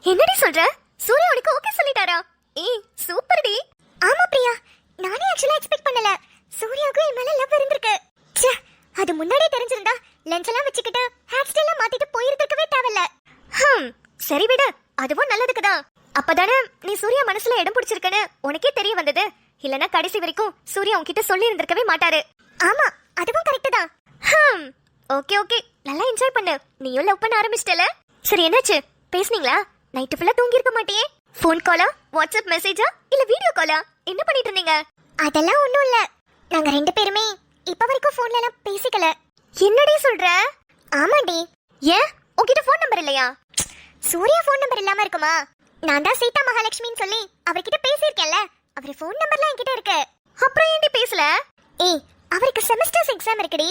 என்னடி சொல்ற? சூர்யா உனக்கு ஓகே சொல்லிட்டாரா? ஏய் சூப்பர் டி. ஆமா பிரியா, நானே ஆக்சுவலா எக்ஸ்பெக்ட் பண்ணல. சூர்யாவுக்கு என் மேல லவ் இருந்திருக்கு. ச்சே, அது முன்னாடியே தெரிஞ்சிருந்தா லென்ஸ் எல்லாம் வச்சுக்கிட்டு ஹேர் ஸ்டைல மாத்திட்டு போயிருக்கவே தேவையில்ல. சரி விடு, அதுவும் நல்லதுக்கு தான். அப்பதானே நீ சூர்யா மனசுல இடம் பிடிச்சிருக்கன்னு உனக்கே தெரிய வந்தது. இல்லனா கடைசி வரைக்கும் சூர்யா உன்கிட்ட சொல்லி இருந்திருக்கவே மாட்டாரு. ஆமா, அதுவும் கரெக்ட் தான். ஓகே ஓகே, நல்லா என்ஜாய் பண்ணு. நீயும் லவ் பண்ண ஆரம்பிச்சிட்டல. சரி, என்னாச்சு? பேசுனீங்களா? நைட் ஃபுல்லா தூங்கி இருக்க மாட்டியே. ஃபோன் காலா, வாட்ஸ்அப் மெசேஜா, இல்ல வீடியோ காலா? என்ன பண்ணிட்டு இருந்தீங்க? அதெல்லாம் ஒண்ணும் இல்ல. நாங்க ரெண்டு பேருமே இப்ப வரைக்கும் ஃபோன்ல எல்லாம் பேசிக்கல. என்னடி சொல்ற? ஆமாடி. ஏன் உன்கிட்ட ஃபோன் நம்பர் இல்லையா? சூர்யா ஃபோன் நம்பர் இல்லாம இருக்குமா? நான் தான் சீதா மகாலட்சுமின்னு சொல்லி அவர்கிட்ட பேசியிருக்கேன்ல. அவர் ஃபோன் நம்பர்லாம் என்கிட்ட இருக்கு. அப்புறம் ஏன்டி பேசல? ஏய், அவருக்கு செமஸ்டர்ஸ் எக்ஸாம் இருக்குடி.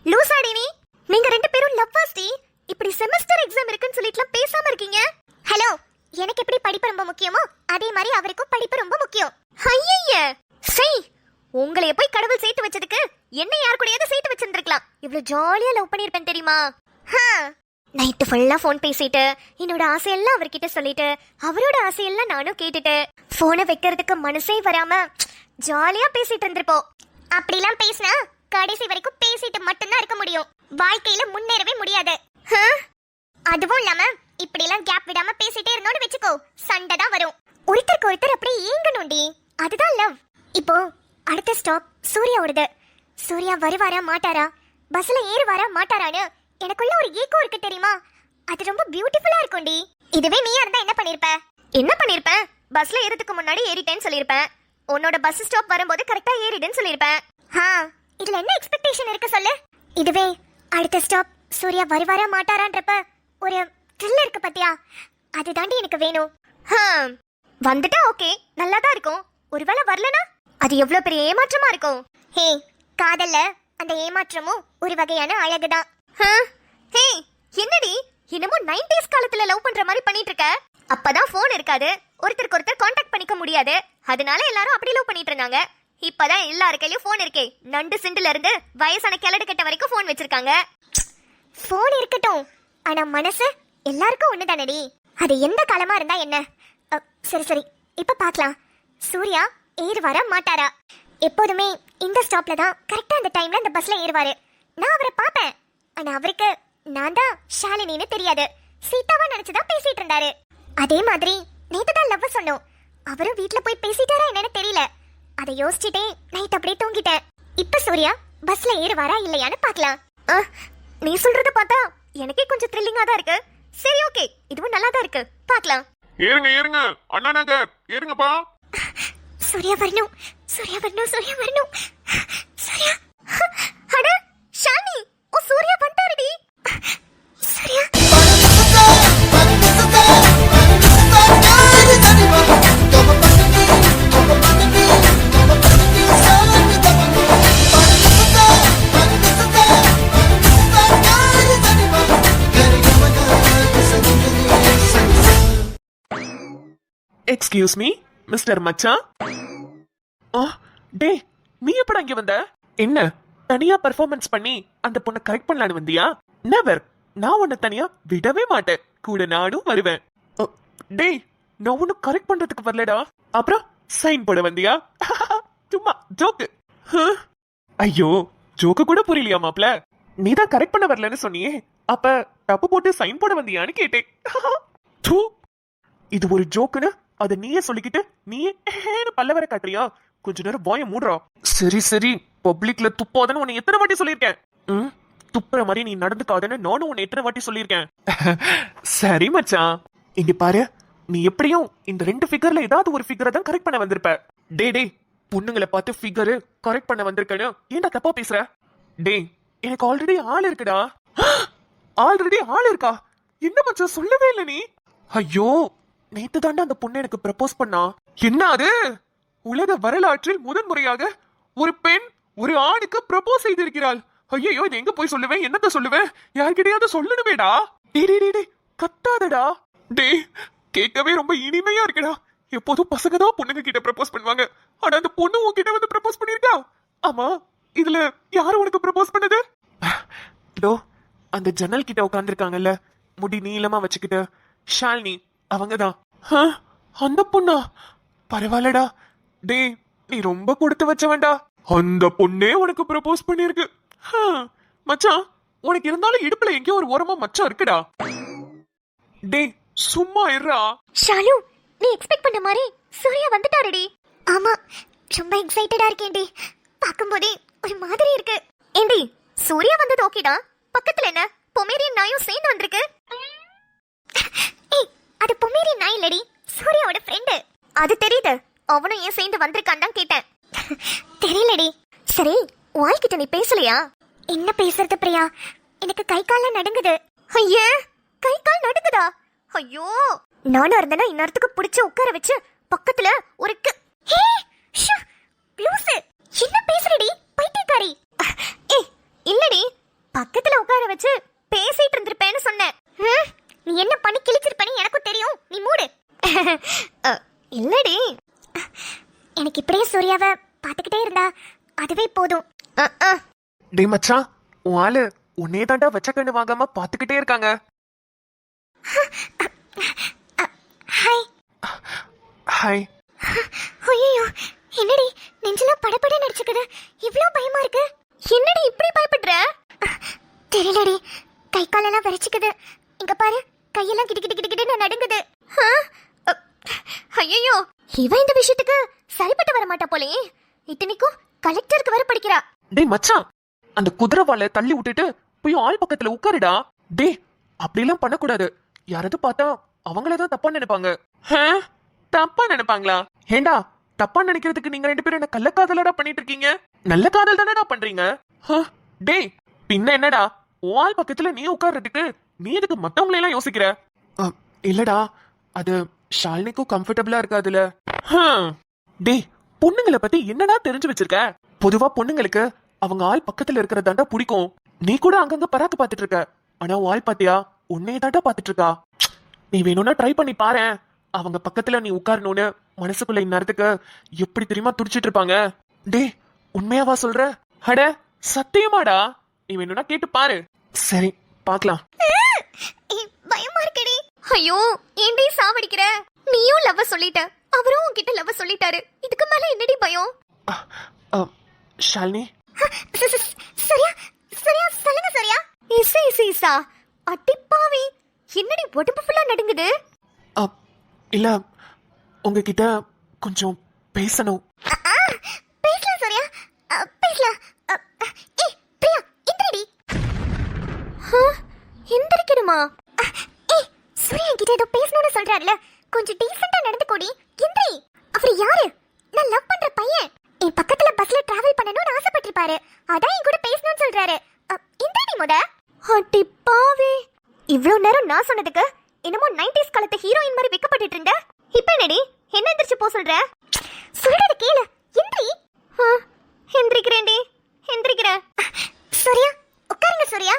லூசாடி நீ. நீங்க ரெண்டு பேரும் லவ்வர்ஸ் டி. இப்படி செமஸ்டர் எக்ஸாம் இருக்குன்னு சொல்லிட்டுலாம் பேசாம இருக்கீங்க. ஹலோ, எனக்கு எப்படி படிப்பு ரொம்ப முக்கியமோ அதே மாதிரி அவருக்கும் படிப்பு ரொம்ப முக்கியம். ஐயய்ய, சை, உங்களைய போய் கடவுள் சேர்த்து வச்சதுக்கு என்ன யார் கூடயாவது சேர்த்து வச்சிருந்திருக்கலாம். இவ்வளவு ஜாலியா லவ் பண்ணிருப்பேன் தெரியுமா? நைட்டு ஃபுல்லா ஃபோன் பேசிட்டு என்னோட ஆசையெல்லாம் அவர்கிட்ட சொல்லிட்டு அவரோட ஆசையெல்லாம் நானும் கேட்டுட்டு போனை வைக்கிறதுக்கு மனசே வராம ஜாலியா பேசிட்டு இருந்திருப்போம். அப்படிலாம் பேசினா கடைசி வரைக்கும் பேசிட்டு மட்டும்தான் இருக்க முடியும். வாழ்க்கையில முன்னேறவே முடியாது. அதுவும் இல்லாம இப்படி எல்லாம் கேப் விடாம பேசிட்டே இருந்தோன்னு வெச்சுக்கோ, சண்டை தான் வரும். ஒருத்தருக்கு ஒருத்தர் அப்படியே ஏங்கணும்டி, அதுதான் லவ். இப்போ அடுத்த ஸ்டாப் சூர்யாவோடது. சூர்யா வருவாரா மாட்டாரா, பஸ்ல ஏறுவாரா மாட்டாரான்னு எனக்குள்ள ஒரு ஏக்கம் இருக்கு தெரியுமா? அது ரொம்ப பியூட்டிஃபுல்லா இருக்கும்டி. இதுவே நீயா இருந்தா என்ன பண்ணிருப்ப? என்ன பண்ணிருப்பேன்? பஸ்ல ஏறதுக்கு முன்னாடி ஏறிட்டேன்னு சொல்லிருப்பேன். உன்னோட பஸ் ஸ்டாப் வரும்போது கரெக்டா ஏறிடுன்னு சொல்லிருப்பேன். இதுல என்ன எக்ஸ்பெக்டேஷன் இருக்கு சொல்லு? இதுவே அடுத்த ஸ்டாப் சூர்யா வருவாரா மாட்டாரான்றப்ப ஒரு த்ரில் இருக்கு பாத்தியா? அதுதாண்டி எனக்கு வேணும். வந்துட்டா ஓகே, நல்லா தான் இருக்கும். ஒருவேளை வரலனா அது எவ்வளவு பெரிய ஏமாற்றமா இருக்கும். ஹே, காதல்ல அந்த ஏமாற்றமும் ஒரு வகையான அழகுதான். ஹே, என்னடி என்னமோ 90s காலத்துல லவ் பண்ற மாதிரி பண்ணிட்டு இருக்க? அப்பதான் போன் இருக்காது, ஒருத்தருக்கு ஒருத்தர் கான்டாக்ட் பண்ணிக்க முடியாது. அதனால எல்லாரும் அப்படி லவ் பண்ணிட்டு இருந்தாங்க. இப்பதான் எல்லார் கையிலயும் போன் இருக்கே. நண்டு சிண்டுல இருந்து வயசான கிழடு கட்ட வரைக்கும் போன் வச்சிருக்காங்க. போன் இருக்கட்டும், ஆனா மனசு எல்லாருக்கும் ஒண்ணுதானடி. அது எந்த காலமா இருந்தா என்ன? சரி சரி, இப்ப பாக்கலாம். சூர்யா ஏறுவாரா மாட்டாரா? எப்போதுமே இந்த ஸ்டாப்ல தான் கரெக்டா அந்த டைம்ல அந்த பஸ்ல ஏறுவாரு. நான் அவரை பாப்பேன். ஆனா அவருக்கு நான் தான் ஷாலினின்னு தெரியாது. சீதாவா நினைச்சுதான் பேசிட்டு இருந்தாரு. அதே மாதிரி நேத்து தான் லவ் சொன்னோம். அவரும் வீட்ல போய் பேசிட்டாரா என்னன்னு தெரியல. அதை யோசிச்சுட்டே நைட் அப்படியே தூங்கிட்டேன். இப்ப சூர்யா பஸ்ல ஏறுவாரா இல்லையான்னு பாக்கலாம். நீ சொல்றத பார்த்தா எனக்கே கொஞ்சம் த்ரில்லிங்கா தான் இருக்கு. சரி ஓகே, இதுவும் நல்லா தான் இருக்கு, பாக்கலாம். ஏறுங்க ஏறுங்க அண்ணா நகர் ஏறுங்கப்பா. சூர்யா வரணும், சூர்யா வரணும், சூர்யா வரணும். சூர்யா, அட ஷாலினி, ஓ சூர்யா வந்துட்டாருடி. சூர்யா எக்ஸ்கியூஸ் மீ மிஸ்டர் மச்சான். டே, நீ எப்படா இங்க வந்த? என்ன தனியா பெர்ஃபார்மன்ஸ் பண்ணி அந்த பொண்ணை கரெக்ட் பண்ணலான்னு வந்தியா? நெவர், நான் உன்னை தனியா விடவே மாட்டேன். கூட நானும் வருவேன். டேய், நான் ஒன்னும் கரெக்ட் பண்றதுக்கு வரலடா. அப்புறம் சைன் போட வந்தியா? சும்மா ஜோக்கு. ஐயோ, ஜோக்கு கூட புரியலையா மாப்ள? நீ தான் கரெக்ட் பண்ண வரலன்னு சொன்னியே, அப்ப தப்பு போட்டு சைன் போட வந்தியான்னு கேட்டேன். இது ஒரு ஜோக்குன்னு அத நீயே சொல்லிக்கிட்டு நீயே பல்லவர காட்டுறியா? கொஞ்ச நேரம் வாய மூடுறா. சரி சரி, பப்ளிக்ல துப்பாதன்னு உன்னை எத்தனை வாட்டி சொல்லியிருக்கேன்? துப்புற மாதிரி நீ நடந்துக்காதன்னு நானும் உன்னை எத்தனை வாட்டி சொல்லியிருக்கேன். சரி மச்சான், இங்க பாரு, நீ எப்படியும் இந்த ரெண்டு ஃபிகர்ல ஏதாவது ஒரு ஃபிகரை தான் கரெக்ட் பண்ண வந்திருப்ப. டே டே, பொண்ணுங்களை பார்த்து ஃபிகர் கரெக்ட் பண்ண வந்திருக்கேன்னு ஏன்டா தப்பா பேசுற? டே, எனக்கு ஆல்ரெடி ஆள் இருக்குடா. ஆல்ரெடி ஆள் இருக்கா? என்ன மச்சான் சொல்லவே இல்லை நீ? ஐயோ, நேத்து தாண்டா அந்த பொண்ணு எனக்கு ப்ரப்போஸ் பண்ணா. என்ன அது? உலக வரலாற்றில் முதன்முறையாக ஒரு பெண் ஒரு ஆணுக்கு ப்ரப்போஸ் செய்திருக்கிறாள். ஐயோ, இது எங்க போய் சொல்லுவேன், என்னத்த சொல்லுவேன்? யார்கிட்டயாவது சொல்லணுமேடா. டே கத்தாதடா. டே, கேட்கவே ரொம்ப இனிமையா இருக்குடா. எப்போதும் பசங்க தான் பொண்ணுங்க கிட்ட ப்ரப்போஸ் பண்ணுவாங்க. ஆனா அந்த பொண்ணு உன்கிட்ட வந்து ப்ரப்போஸ் பண்ணிருக்கா. ஆமா, இதுல யாரு உனக்கு ப்ரப்போஸ் பண்ணது? இதோ அந்த ஜன்னல் கிட்ட உட்காந்துருக்காங்கல்ல, முடி நீளமா வச்சுக்கிட்டு ஷாலினி அவங்கதான். ஆ, அந்த பொண்ணா? பரவாயில்லடா. டேய் நீ ரொம்ப கொடுத்து வச்சவன்டா. அந்த பொண்ணே உனக்கு ப்ரப்போஸ் பண்ணிருக்கு. மச்சான் உனக்கு இருந்தாலும் இடுப்புல எங்கேயோ ஒரு ஓரமா மச்சான் இருக்குடா. டேய் சும்மா இருடா. ஷாலு, நீ எக்ஸ்பெக்ட் பண்ண மாதிரி சூர்யா வந்துட்டாருடி. ஆமா, ரொம்ப எக்ஸைட்டடா இருக்கேன்டி. பாக்கும்போதே ஒரு மாதிரி இருக்கு. ஏண்டி, சூர்யா வந்தது ஓகேடா, பக்கத்துல என்ன பொமேரியன் நாயும் சேர்ந்து வந்திருக்கு. ஏய், அது பொமேரியன் நாய் இல்லடி, சூர்யாவோட ஃப்ரெண்டு. அது தெரியுது, அவனும் ஏன் சேர்ந்து வந்திருக்கான்னு தான் கேட்டேன். தெரியலடி. சரி, வாய்கிட்ட நீ பேசலையா? என்ன பேசுறது பிரியா, எனக்கு கை கால்லாம் நடுங்குது. ஐயே, கை கால் நடுங்குதா? ஐயோ, நானும் இருந்தேன்னா இந்நேரத்துக்கு பிடிச்சு உட்கார வச்சு பக்கத்துல ஒரு லூசு. என்ன பேசுறடி பைத்தியக்காரி? ஏய் இல்லடி, பக்கத்துல உட்கார வச்சு பேசிட்டு இருந்திருப்பேன்னு சொன்னேன். நீ என்ன பண்ணி கிழிச்சிருப்பேன்னு எனக்கும் தெரியும், நீ மூடு. இல்லடி, எனக்கு இப்படியே சூர்யாவை பார்த்துக்கிட்டே இருந்தா அதுவே போதும். டேய் மச்சான், உன் ஆளு உன்னே தாண்டா வச்ச கண்ணு வாங்காம பாத்துக்கிட்டே இருக்காங்க. ஹாய். ஹாய். ஐயோ, என்னடி நெஞ்செல்லாம் படபட நடிச்சுக்குது, இவ்ளோ பயமா இருக்கு. என்னடி இப்படி பயப்படுற? தெரியலடி, கை காலெல்லாம் வரைச்சுக்குது. இங்க பாரு, கையெல்லாம் கிடு கிடு கிடு கிடுன்னு நடுங்குது. ஐயோ, இவ இந்த விஷயத்துக்கு சரிப்பட்டு வர மாட்டா போலயே. இத்தனைக்கும் கலெக்டருக்கு வர படிக்கிறா. டேய் மச்சான், அந்த குதிரைவாலை தள்ளி விட்டுட்டு போய் ஆள் பக்கத்துல உட்காருடா. டேய் அப்படிலாம் பண்ணக்கூடாது. யாராவது பார்த்தா அவங்களதான் தப்பா நினைப்பாங்க. தப்பா நினைப்பாங்களா? ஏண்டா தப்பா நினைக்கிறதுக்கு நீங்க ரெண்டு பேரும் என்ன கள்ளக்காதலடா பண்ணிட்டு இருக்கீங்க? நல்ல காதல் தானடா பண்றீங்க. டேய் பின்ன என்னடா, ஆள் பக்கத்துல நீ உட்கார்றதுக்கு நீ எதுக்கு மத்தவங்களெல்லாம் யோசிக்கிற? இல்லடா, அது ஷாலினிக்கும் கம்ஃபர்டபுளா இருக்காதுல. டேய் பொண்ணுங்களை பத்தி என்னடா தெரிஞ்சு வச்சிருக்க? பொதுவா பொண்ணுங்களுக்கு அவங்க ஆள் பக்கத்துல இருக்கிறதாண்டா பிடிக்கும். நீ கூட அங்கங்க பராக்கு பாத்துட்டு இருக்க, ஆனா ஆள் பாத்தியா உன்னையே தாண்டா பாத்துட்டு இருக்கா. நீ வேணும்னா ட்ரை பண்ணி பாரு. அவங்க பக்கத்துல நீ உட்காரணும்னு மனசுக்குள்ள இந்நேரத்துக்கு எப்படி தெரியுமா துடிச்சிட்டு இருப்பாங்க. டேய் உண்மையாவா சொல்ற? அட சத்தியமாடா, நீ வேணும்னா கேட்டு பாரு. சரி பாக்கலாம். பயமா இருக்கடி. ஐயோ, ஏன்டி சாவடிக்கிற? நீயும் லவ் சொல்லிட்ட, அவரும் உன்கிட்ட லவ் சொல்லிட்டாரு. இதுக்கு மேல என்னடி பயம்? ஷாலினி. சூர்யா, சூர்யா சொல்லுங்க சூர்யா. இசா அட்டிப்பாவி, என்னடி உடம்பு ஃபுல்லா நடுங்குது? இல்ல உங்ககிட்ட கொஞ்சம் பேசணும். பேசலாம் சூர்யா, பேசலாம். ஏய் பிரியா, எந்திரடி. எந்திரிக்கணுமா? ஏய் சூர்யா கிட்ட ஏதோ பேசணும்னு சொல்றாருல, கொஞ்சம் டீசெண்டா நடந்துக்கோடி. எந்திரி. அவர் யாரு? நான் லவ் பண்ற பையன். என் பக்கத்துல பஸ்ல டிராவல் பண்ணணும்னு ஆசைப்பட்டிருப்பாரு, அதான் என் கூட பேசணும்னு சொல்றாரு. எந்திரடி முத. அட்டிப்பாவி, இவ்ளோ நேரம் நான் சொன்னதுக்கு என்னமோ 90s காலத்து ஹீரோயின் மாதிரி வெக்கப்பட்டுட்டு இருந்த. இப்ப என்னடி என்ன எந்திரிச்சு போ சொல்ற? சொல்றது கேளு, எந்திரி. எந்திரிக்கிறேன்டி, எந்திரிக்கிறேன். சூர்யா உட்காருங்க சூர்யா.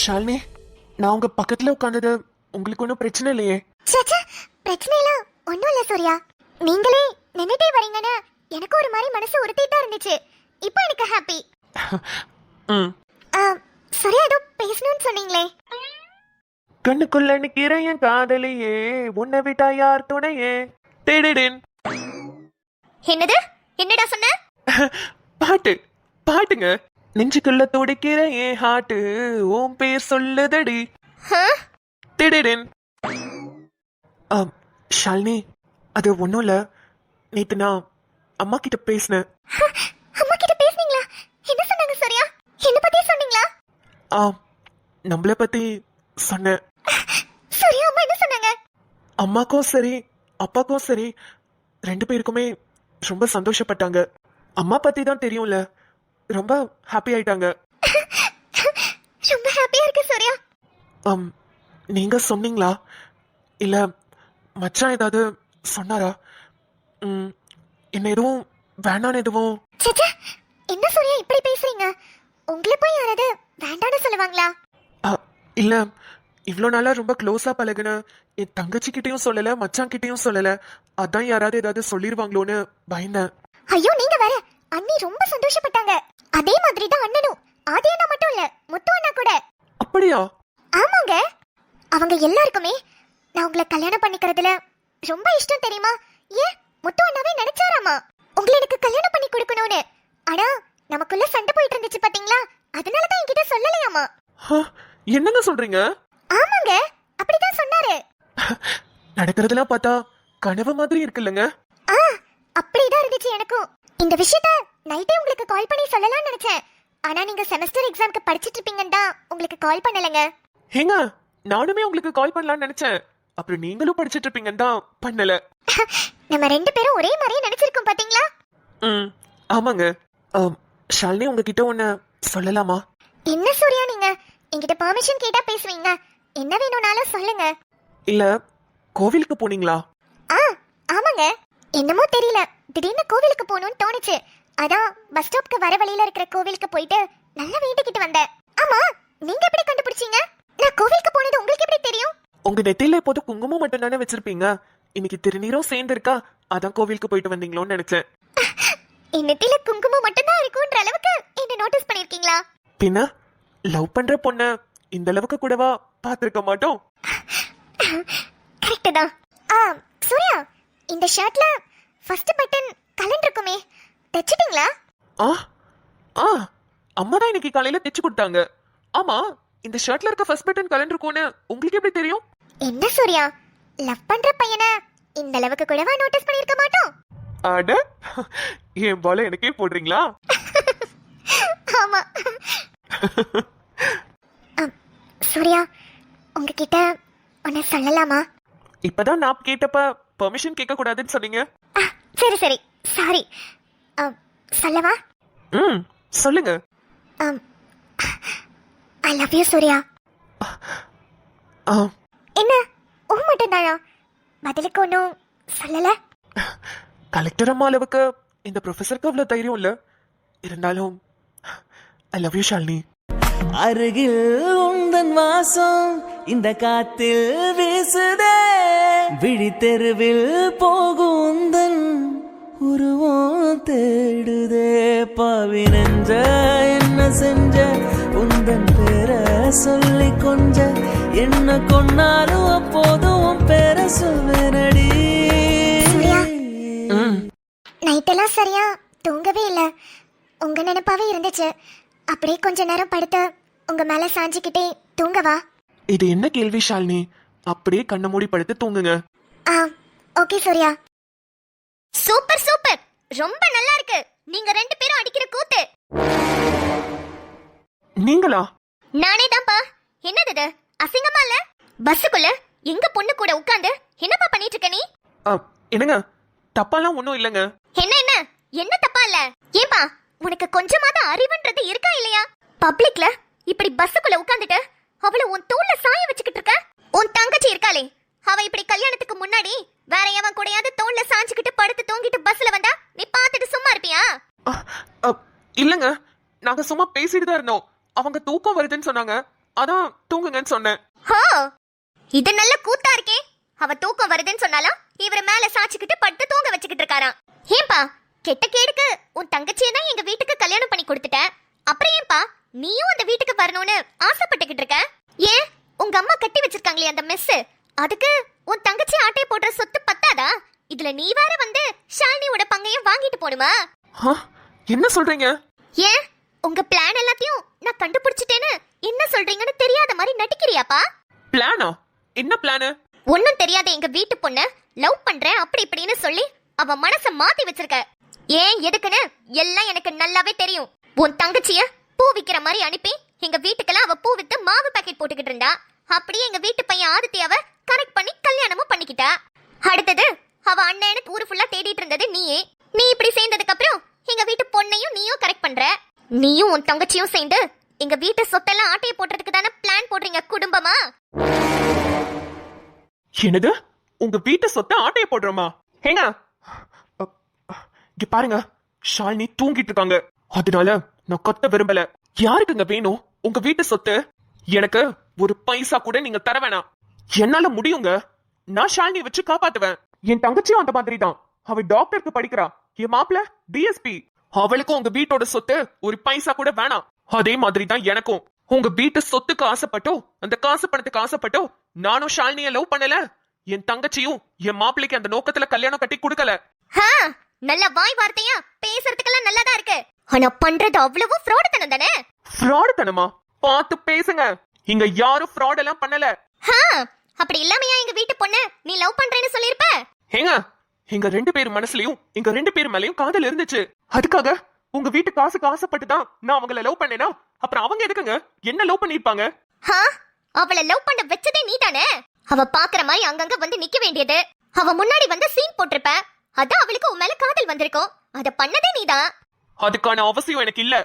ஷாலினி, நான் உங்க பக்கத்துல உட்கார்ந்தது உங்களுக்கு ஒன்றும் பிரச்சனை இல்லையே? சச்சா, பிரச்சனை எல்லாம் ஒன்றும் இல்லை சூர்யா. நீங்களே நின்னுட்டே வரீங்கன்னு எனக்கு ஒரு மாதிரி மனசு உறுத்திட்டா இருந்துச்சு. இப்போ எனக்கு ஹாப்பி. சூர்யா ஏதோ பேசணும்னு சொன்னீங்களே. கண்ணுக்குள்ள நிக்கிற என் காதலியே, உன்னை விட்டா யார் துணையே. தேடிடேன். என்னது? என்னடா சொன்ன? பாட்டு பாட்டுங்க. நெஞ்சுக்குள்ள துடிக்கிற என் ஹார்ட் உன் பேர் சொல்லுதடி. தேடிடேன். ஷாலினி, அது ஒன்றும் இல்லை. நேற்று நான் அம்மா கிட்ட பேசினேன். அம்மா கிட்ட பேசுனீங்களா? என்ன சொன்னாங்க சூர்யா? என்ன பத்தி சொன்னீங்களா? நம்மள பத்தி சொன்னேன். சூர்யா அம்மா என்ன சொன்னாங்க? அம்மாக்கும் சரி அப்பாக்கும் சரி ரெண்டு பேருக்குமே ரொம்ப சந்தோஷப்பட்டாங்க. அம்மா பத்தி தான் தெரியும்ல, ரொம்ப ஹாப்பி ஆயிட்டாங்க. ரொம்ப ஹாப்பியா இருக்கு சூர்யா. நீங்க சொன்னீங்களா இல்ல மச்சான் ஏதாவது சொன்னாரா? என்ன எதுவும் வேண்டான்னு எதுவும்? சச்சா, என்ன சூர்யா இப்படி பேசுறீங்க? உங்களை போய் யாராவது வேண்டான்னு சொல்லுவாங்களா? இல்ல இவ்ளோ நாளா ரொம்ப க்ளோஸா பழகுன என் தங்கச்சி கிட்டயும் சொல்லல மச்சான் கிட்டயும் சொல்லல. அதான் யாராவது ஏதாவது சொல்லிருவாங்களோன்னு பயந்தேன். ஐயோ நீங்க வேற, அண்ணி ரொம்ப சந்தோஷப்பட்டாங்க. அதே மாதிரி தான் அண்ணனும். ஆதி அண்ணா மட்டும் இல்ல, முத்து அண்ணா கூட. அப்படியா? ஆமாங்க, அவங்க எல்லாருக்குமே நான் உங்களை கல்யாணம் பண்ணிக்கிறதுல ரொம்ப இஷ்டம் தெரியுமா? ஏன் முத்து அண்ணாவே நினைச்சாராமா உங்களை எனக்கு கல்யாணம் பண்ணி கொடுக்கணும்னு. ஆனா நமக்குள்ள சண்டை போயிட்டு இருந்துச்சு பாத்தீங்களா, அதனால தான் என்கிட்ட சொல்லலையாமா. என்னங்க சொல்றீங்க? ஆமாங்க, அப்படிதான் சொன்னாரு. நடக்கிறதெல்லாம் பார்த்தா கனவு மாதிரி இருக்குல்லங்க. அப்படிதான் இருந்துச்சு எனக்கும். இந்த விஷயத்த நைட்டே உங்களுக்கு கால் பண்ணி சொல்லலாம்னு நினைச்சேன். ஆனா நீங்க செமஸ்டர் எக்ஸாம்க்கு படிச்சிட்டு இருப்பீங்கன்னு தான் உங்களுக்கு கால் பண்ணலங்க. ஏங்க நானுமே உங்களுக்கு கால் பண்ணலாம்னு நினைச்சேன். அப்புறம் நீங்களும் படிச்சிட்டு இருப்பீங்கன்னு தான் பண்ணல. நம்ம ரெண்டு பேரும் ஒரே மாதிரியே நினைச்சிருக்கோம் பாத்தீங்களா? ஆமாங்க. ஷாலினி உங்ககிட்ட ஒண்ணு சொல்லலாமா? என்ன சூர்யா, நீங்க என்கிட்ட பெர்மிஷன் கேட்டா பேசுவீங்க. என்ன வேணும்னாலும் சொல்லுங்க. இல்ல கோவிலுக்கு போனீங்களா? ஆமாங்க, என்னமோ தெரியல, திடீர்னு கோவிலுக்கு போகணும்னு தோணுச்சு. அதான் பஸ் ஸ்டாப்க்கு வர வழியில இருக்கிற கோவிலுக்கு போயிட்டு நல்லா வேண்டிக்கிட்டு வந்தேன். ஆமா, நீங்க எப்படி கண்டுபிடிச்சீங்க? நான் கோவிலுக்கு போனது உங்களுக்கு எப்படி தெரியும்? உங்க நெத்தியில எப்போது குங்குமம் மட்டும் தானே வச்சிருப்பீங்க. இன்னைக்கு திருநீரும் சேர்ந்து இருக்கா, அதான் கோவிலுக்கு போயிட்டு வந்தீங்களோன்னு நினைச்சேன். என் நெத்தியில குங்குமம் மட்டும் தான் இருக்குன்ற அளவுக்கு என்ன நோட்டீஸ் பண்ணிருக்கீங்களா? பின்ன லவ் பண்ற பொண்ண இந்த அளவுக்கு கூடவா பாத்திருக்க மாட்டோம். கரெக்ட் தான். சூர்யா, இந்த ஷர்ட்ல ஃபர்ஸ்ட் பட்டன் கலண்ட் இருக்குமே, தைச்சிட்டீங்களா? அம்மா தான் இன்னைக்கு காலையில தைச்சு கொடுத்தாங்க. ஆமா, இந்த ஷர்ட்ல இருக்க ஃபர்ஸ்ட் பட்டன் கலண்ட் இருக்கும்னு உங்களுக்கு எப்படி தெரியும்? என்ன சூர்யா, லவ் பண்ற பையனை இந்த அளவுக்கு கூடவா நோட்டீஸ் பண்ணிருக்க மாட்டோம்? அட, என் பால எனக்கே போடுறீங்களா? ஆமா. சூர்யா, உங்ககிட்ட ஒன்னு சொல்லலாமா? இப்பதான் நான் கேட்டப்ப பெர்மிஷன் கேட்க கூடாதுன்னு சொன்னீங்க. சரி சரி, சாரி. சொல்லவா? சொல்லுங்க. I love you Surya. என்ன ஓ மட்டும் தானா? பதிலுக்கு ஒன்றும் சொல்லல? கலெக்டர் அம்மா அளவுக்கு இந்த ப்ரொஃபஸருக்கு அவ்வளவு தைரியம் இல்ல. இருந்தாலும் ஐ லவ் யூ ஷாலினி. அருகில் உந்தன் வாசம் இந்த காத்தில் வீசுதே, விழித்தெருவில் போகும் உந்தன் உருவம் தேடுதே. பாவி நெஞ்ச என்ன செஞ்ச, உந்தன் பேரை சொல்லி கொஞ்ச என்ன கொன்னாலும் அப்போதும் உன் பேரை சொல்வேனடி. நைட்டெல்லாம் சரியா தூங்கவே இல்லை, உங்க நினைப்பாவே இருந்துச்சு. அப்படியே கொஞ்ச நேரம் படுத்து உங்க மேல சாஞ்சிக்கிட்டே தூங்கவா? இது என்ன கேள்வி ஷாலினி? அப்படியே கண்ண மூடி படுத்து தூங்குங்க. ஓகே சூர்யா. சூப்பர் சூப்பர், ரொம்ப நல்லா இருக்கு. நீங்க ரெண்டு பேரும் அடிக்கிற கூத்து. நீங்களா? நானே தான்ப்பா. என்னது இது, அசிங்கமா இல்ல? பஸ்ஸுக்குள்ள எங்க பொண்ணு கூட உட்கார்ந்து என்னப்பா பண்ணிட்டு இருக்க நீ? என்னங்க, தப்பாலாம் ஒண்ணும் இல்லங்க. என்ன என்ன என்ன தப்பா இல்ல? ஏப்பா, உனக்கு கொஞ்சமாவது அறிவுன்றது இருக்கா இல்லையா? பப்ளிக்ல இப்படி பஸ்ஸுக்குள்ள உட்கார்ந்துட்டு அவளை உன் தோல்ல சாய வச்சுக்கிட்டு இருக்க. உன் தங்கச்சி இருக்காளே, அவ இப்படி கல்யாணத்துக்கு முன்னாடி வேற எவன் கூடயாவது தோல்ல சாஞ்சுக்கிட்டு படுத்து தூங்கிட்டு பஸ்ல வந்தா நீ பாத்துட்டு சும்மா இருப்பியா? இல்லங்க, நாங்க சும்மா பேசிட்டு தான் இருந்தோம். அவங்க தூக்கம் வருதுன்னு சொன்னாங்க, அதான் தூங்குங்கன்னு சொன்னேன். இது நல்ல கூத்தா இருக்கே. அவ தூக்கம் வருதுன்னு சொன்னாலும் இவர மேல சாச்சுக்கிட்டு படுத்து தூங்க வச்சுக்கிட்டு இருக்காராம். ஏன்பா, கெட்ட கேடுக்கு உன் தங்கச்சியை தான் எங்க வீட்டுக்கு கல்யாணம் பண்ணி கொடுத்துட்ட. அப்புறம் ஏன்பா நீயும் அந்த வீட்டுக்கு வரணும்னு ஆசைப்பட்டுக்கிட்டு இருக்க? ஏன் உங்க அம்மா கட்டி வச்சிருக்காங்களே அந்த மெஸ், அதுக்கு உன் தங்கச்சி ஆட்டை போடுற சொத்து பத்தாதா? இதுல நீ வேற வந்து ஷாலினியோட பங்கையும் வாங்கிட்டு போணுமா? என்ன சொல்றீங்க? ஏன் உங்க பிளான் எல்லாத்தையும் நான் கண்டுபிடிச்சிட்டேன்னு என்ன சொல்றீங்கன்னு தெரியாத மாதிரி நடிக்கிறியாப்பா? பிளானா? என்ன பிளானு? ஒன்னும் தெரியாத எங்க வீட்டு பொண்ணு லவ் பண்றேன் அப்படி இப்படின்னு சொல்லி அவ மனச மாத்தி வச்சிருக்க. ஏன் எதுக்குன்னு எல்லாம் எனக்கு நல்லாவே தெரியும். உன் தங்கச்சிய பூ விக்கிற மாதிரி அனுப்பி எங்க வீட்டுக்கெல்லாம் அவ பூ வித்து மாவு பாக்கெட் போட்டுக்கிட்டு இருந்தா. அப்படியே எங்க வீட்டு பையன் ஆதித்யாவ கரெக்ட் பண்ணி கல்யாணமும் பண்ணிக்கிட்டா. அடுத்தது அவ அண்ணன்னு ஊரு ஃபுல்லா தேடிட்டு இருந்தது நீயே. நீ இப்படி சேர்ந்ததுக்கு அப்புறம் எங்க வீட்டு பொண்ணையும் நீயும் கரெக்ட் பண்ற. நீயும் உன் தங்கச்சியும் சேர்ந்து எங்க வீட்டு சொத்தெல்லாம் ஆட்டையை போடுறதுக்கு தானே பிளான் போடுறீங்க குடும்பமா? என்னது, உங்க வீட்டு சொத்தை ஆட்டைய போடுறோமா? ஏங்க இங்க பாருங்க, ஷாலினி தூங்கிட்டு இருக்காங்க. அதனால நான் கத்த விரும்பல. யாருக்குங்க வேணும் உங்க வீட்டு சொத்து? எனக்கு ஒரு பைசா கூட நீங்க தர வேணாம். என்னால முடியுங்க. நான் ஷாலினியை வச்சு காப்பாத்துவேன். என் தங்கச்சியும் அந்த மாதிரி தான். அவ டாக்டருக்கு படிக்கிறா. என் மாப்பிள டிஎஸ்பி. அவளுக்கும் உங்க வீட்டோட சொத்து ஒரு பைசா கூட வேணாம். அதே மாதிரி தான் எனக்கும். உங்க வீட்டு சொத்துக்கு ஆசைப்பட்டோ அந்த காசு பணத்துக்கு ஆசைப்பட்டோ நானும் ஷாலினிய லவ் பண்ணல. என் தங்கச்சியும் என் மாப்பிளைக்கு அந்த நோக்கத்துல கல்யாணம் கட்டி கொடுக்கல. நல்ல வாய் வார்த்தையா பேசுறதுக்கெல்லாம் நல்லதா இருக்கு. ஆனா பண்றது அவ்வளவு ஃப்ராடுத்தனம் தானே. ஃப்ராடுத்தனமா? பார்த்து பேசுங்க. இங்க யாரும் ஃப்ராட் எல்லாம் பண்ணல. அப்படி இல்லாமையா எங்க வீட்டு பொண்ணு நீ லவ் பண்றேன்னு சொல்லிருப்ப? ஏங்க, எங்க 2 பேர் மனசுலயும் எங்க 2 பேர் மேலயும் காதல் இருந்துச்சு. அதுக்காக உங்க வீட்டு காசுக்கு ஆசைப்பட்டுதான் நான் அவங்கள லவ் பண்ணேனா? அப்புறம் அவங்க எதுக்குங்க என்ன லவ் பண்ணிருப்பாங்க? அவளை லவ் பண்ண வச்சதே நீதானே. அவ பாக்குற மாதிரி அங்கங்க வந்து நிக்க வேண்டியது. அவ முன்னாடி வந்து சீன் போட்டிருப்ப. அதான் அவளுக்கு உன் மேல காதல் வந்திருக்கும். அத பண்ணதே நீதான். அதுக்கான அவசியம் எனக்கு இல்ல.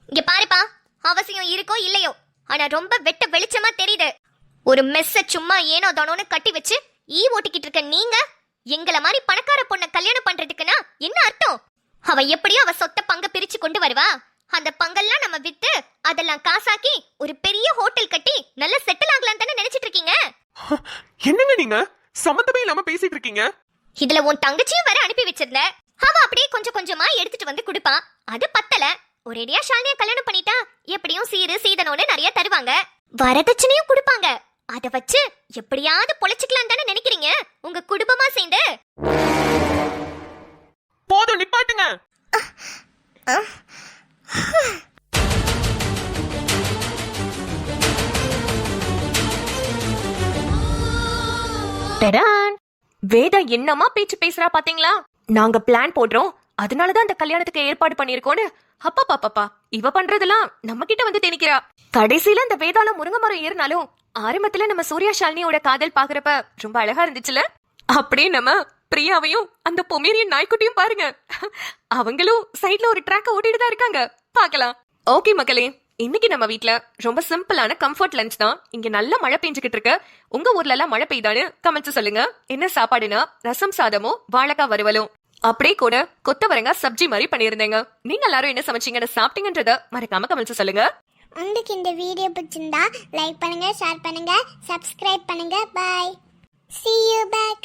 இங்க பாருப்பா, அவசியம் இருக்கோ இல்லையோ, ஆனா ரொம்ப வெட்ட வெளிச்சமா தெரியுது. ஒரு மெஸ்ஸ சும்மா ஏனோ தானோன்னு கட்டி வச்சு ஓட்டிக்கிட்டு இருக்க நீங்க எங்கள மாதிரி பணக்கார பொண்ண கல்யாணம் பண்றதுக்குன்னா என்ன அர்த்தம்? அவ எப்படியோ அவ சொத்த பங்க பிரிச்சு கொண்டு வருவா. அந்த பங்கெல்லாம் நம்ம வித்து அதெல்லாம் காசாக்கி ஒரு பெரிய ஹோட்டல் கட்டி நல்ல செட்டில் ஆகலாம் தானே நினைச்சிட்டு இருக்கீங்க. என்னங்க நீங்க சம்பந்தமே இல்லாம பேசிட்டு இருக்கீங்க? இதுல உன் தங்கச்சியும் வேற அனுப்பி வச்சிருந்த. அவ அப்படியே கொஞ்சம் கொஞ்சமா எடுத்துட்டு வந்து குடுப்பான். அது பத்தல. ஒரேடியா ஷாலினியா கல்யாணம் பண்ணிட்டா எப்படியும் சீரு சீதனோன்னு நிறைய தருவாங்க. வரதட்சணையும் கொடுப்பாங்க. அத வச்சு எப்படியாவது பொழைச்சுக்கலாம் தானே நினைக்கிறீங்க உங்க குடும்பமா சேர்ந்து? போதும், நிப்பாட்டுங்க. வேதா என்னமா பேச்சு பேசுறா பாத்தீங்களா? நாங்க பிளான் போடுறோம், அதனாலதான் அந்த கல்யாணத்துக்கு ஏற்பாடு பண்ணிருக்கோன்னு. அப்பா பாப்பா, இவ பண்றதெல்லாம் நம்ம கிட்ட வந்து திணிக்கிறா. கடைசியில இந்த வேதால முருங்கை மரம் ஏறினாலும் ஆரம்பத்துல நம்ம சூர்யா ஷாலினியோட காதல் பாக்குறப்ப ரொம்ப அழகா இருந்துச்சுல. அப்படியே நம்ம பிரியாவையும் அந்த பொமேரியன் நாய்க்குட்டியும் பாருங்க. அவங்களும் சைட்ல ஒரு ட்ராக்க ஓட்டிட்டு தான் இருக்காங்க. பாக்கலாம். ஓகே மக்களே, இன்னைக்கு நம்ம வீட்ல ரொம்ப சிம்பிளான கம்ஃபர்ட் லஞ்ச் தான். இங்க நல்ல மழை பெஞ்சுக்கிட்டு இருக்கு. உங்க ஊர்ல எல்லாம் மழை பெய்தான்னு கமெண்ட்ஸ் சொல்லுங்க. என்ன சாப்பாடுனா ரசம் சாதமும் வாழைக்காய் வறுவலும், அப்படியே கூட கொத்தவரங்காய் சப்ஜி மாதிரி பண்ணியிருந்தேங்க. நீங்க எல்லாரும் என்ன சமைச்சீங்கன்னு சாப்பிட்டீங்கன்றத மறக்காம கமெண்ட்ஸ் சொல்லுங்க. உங்களுக்கு இந்த வீடியோ பிடிச்சிருந்தா லைக் பண்ணுங்க, ஷேர் பண்ணுங்க, சப்ஸ்கிரைப் பண்ணுங்க. பை. See you back.